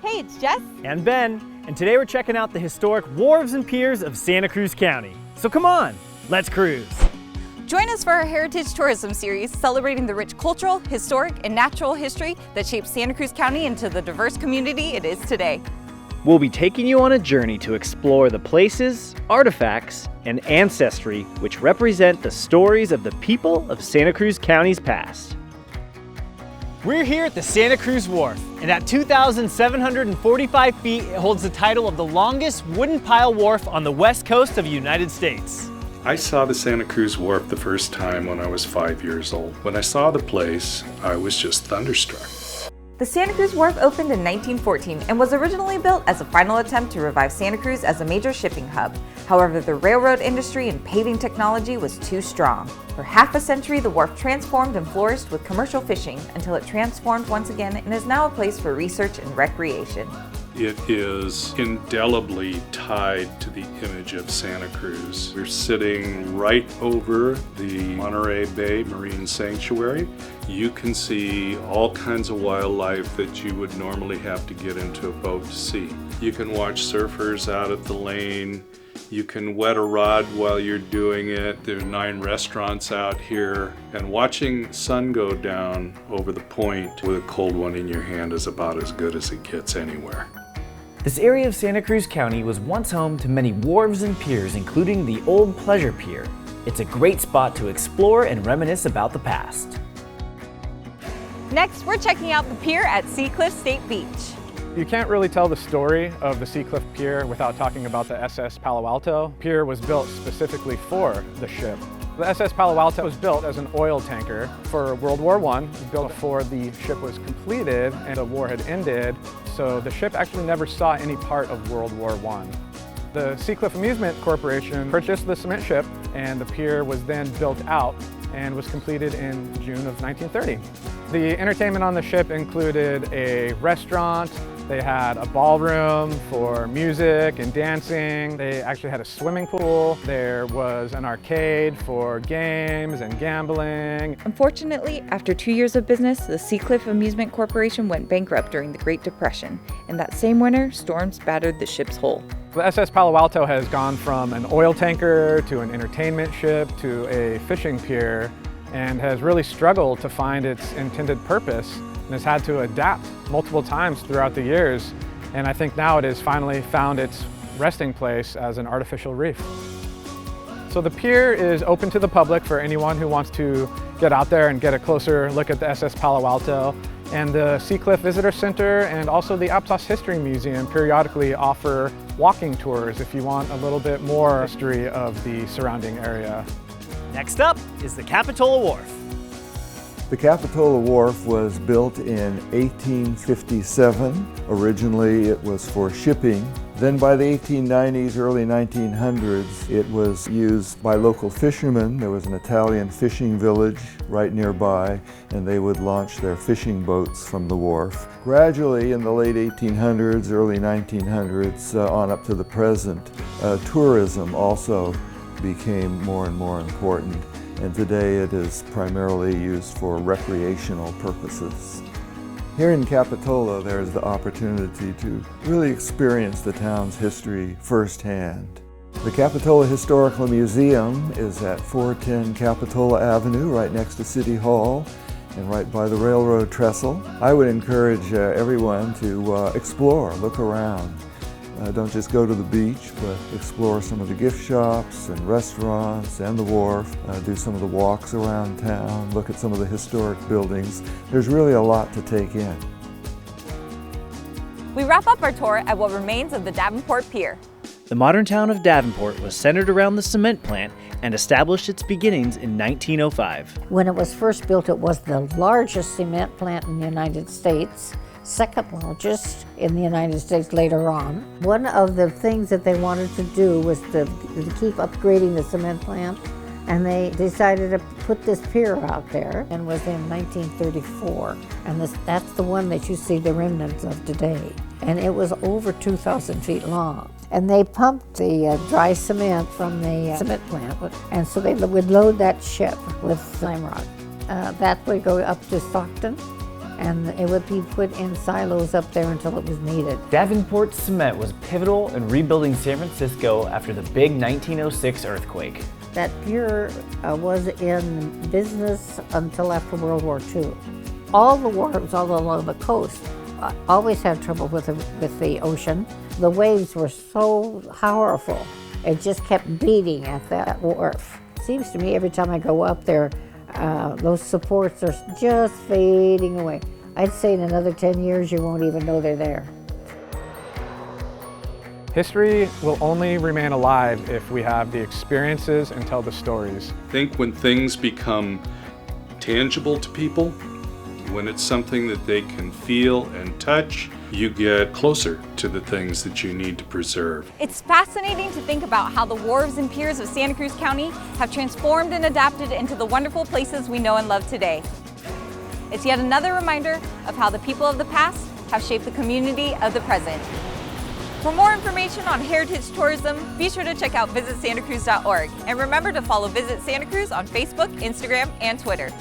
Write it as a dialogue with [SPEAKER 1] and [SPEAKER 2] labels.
[SPEAKER 1] Hey, it's Jess.
[SPEAKER 2] And Ben. And today we're checking out the historic Wharves and Piers of Santa Cruz County. So come on, let's cruise.
[SPEAKER 1] Join us for our Heritage Tourism series celebrating the rich cultural, historic, and natural history that shaped Santa Cruz County into the diverse community it is today.
[SPEAKER 2] We'll be taking you on a journey to explore the places, artifacts, and ancestry which represent the stories of the people of Santa Cruz County's past. We're here at the Santa Cruz Wharf, and at 2,745 feet, it holds the title of the longest wooden pile wharf on the west coast of the United States.
[SPEAKER 3] I saw the Santa Cruz Wharf the first time when I was 5 years old. When I saw the place, I was just thunderstruck.
[SPEAKER 1] The Santa Cruz Wharf opened in 1914 and was originally built as a final attempt to revive Santa Cruz as a major shipping hub. However, the railroad industry and paving technology was too strong. For half a century, the wharf transformed and flourished with commercial fishing until it transformed once again and is now a place for research and recreation.
[SPEAKER 3] It is indelibly tied to the image of Santa Cruz. We're sitting right over the Monterey Bay Marine Sanctuary. You can see all kinds of wildlife that you would normally have to get into a boat to see. You can watch surfers out at the lane. You can wet a rod while you're doing it. There are 9 restaurants out here. And watching sun go down over the point with a cold one in your hand is about as good as it gets anywhere.
[SPEAKER 2] This area of Santa Cruz County was once home to many wharves and piers, including the Old Pleasure Pier. It's a great spot to explore and reminisce about the past.
[SPEAKER 1] Next, we're checking out the pier at Seacliff State Beach.
[SPEAKER 4] You can't really tell the story of the Seacliff Pier without talking about the SS Palo Alto. Pier was built specifically for the ship. The SS Palo Alto was built as an oil tanker for World War I, built before the ship was completed and the war had ended, so the ship actually never saw any part of World War I. The Seacliff Amusement Corporation purchased the cement ship, and the pier was then built out and was completed in June of 1930. The entertainment on the ship included a restaurant. They had a ballroom for music and dancing. They actually had a swimming pool. There was an arcade for games and gambling.
[SPEAKER 1] Unfortunately, after 2 years of business, the Seacliff Amusement Corporation went bankrupt during the Great Depression, and that same winter, storms battered the ship's hull.
[SPEAKER 4] The SS Palo Alto has gone from an oil tanker to an entertainment ship to a fishing pier and has really struggled to find its intended purpose and has had to adapt multiple times throughout the years. And I think now it has finally found its resting place as an artificial reef. So the pier is open to the public for anyone who wants to get out there and get a closer look at the SS Palo Alto. And the Seacliff Visitor Center and also the Aptos History Museum periodically offer walking tours if you want a little bit more history of the surrounding area.
[SPEAKER 2] Next up is the Capitola Wharf.
[SPEAKER 5] The Capitola Wharf was built in 1857. Originally it was for shipping. Then by the 1890s, early 1900s, it was used by local fishermen. There was an Italian fishing village right nearby, and they would launch their fishing boats from the wharf. Gradually, in the late 1800s, early 1900s, on up to the present, tourism also became more and more important. And today it is primarily used for recreational purposes. Here in Capitola, there's the opportunity to really experience the town's history firsthand. The Capitola Historical Museum is at 410 Capitola Avenue, right next to City Hall and right by the railroad trestle. I would encourage everyone to explore, look around. Don't just go to the beach, but explore some of the gift shops and restaurants and the wharf. Do some of the walks around town, look at some of the historic buildings. There's really a lot to take in.
[SPEAKER 1] We wrap up our tour at what remains of the Davenport Pier.
[SPEAKER 2] The modern town of Davenport was centered around the cement plant and established its beginnings in 1905.
[SPEAKER 6] When it was first built, it was the largest cement plant in the United States. Second largest in the United States later on. One of the things that they wanted to do was to keep upgrading the cement plant, and they decided to put this pier out there, and was in 1934. And that's the one that you see the remnants of today. And it was over 2,000 feet long. And they pumped the dry cement from the cement plant, and so they would load that ship with lime rock. That would go up to Stockton. and it would be put in silos up there until it was needed.
[SPEAKER 7] Davenport cement was pivotal in rebuilding San Francisco after the big 1906 earthquake.
[SPEAKER 6] That pier was in business until after World War II. All the wharves all along the coast always had trouble with the ocean. The waves were so powerful, it just kept beating at that wharf. It seems to me every time I go up there, those supports are just fading away. I'd say in another 10 years you won't even know they're there.
[SPEAKER 4] History will only remain alive if we have the experiences and tell the stories.
[SPEAKER 3] I think when things become tangible to people, when it's something that they can feel and touch, you get closer to the things that you need to preserve.
[SPEAKER 1] It's fascinating to think about how the wharves and piers of Santa Cruz County have transformed and adapted into the wonderful places we know and love today. It's yet another reminder of how the people of the past have shaped the community of the present. For more information on heritage tourism, be sure to check out visitsantacruz.org, and remember to follow Visit Santa Cruz on Facebook, Instagram, and Twitter.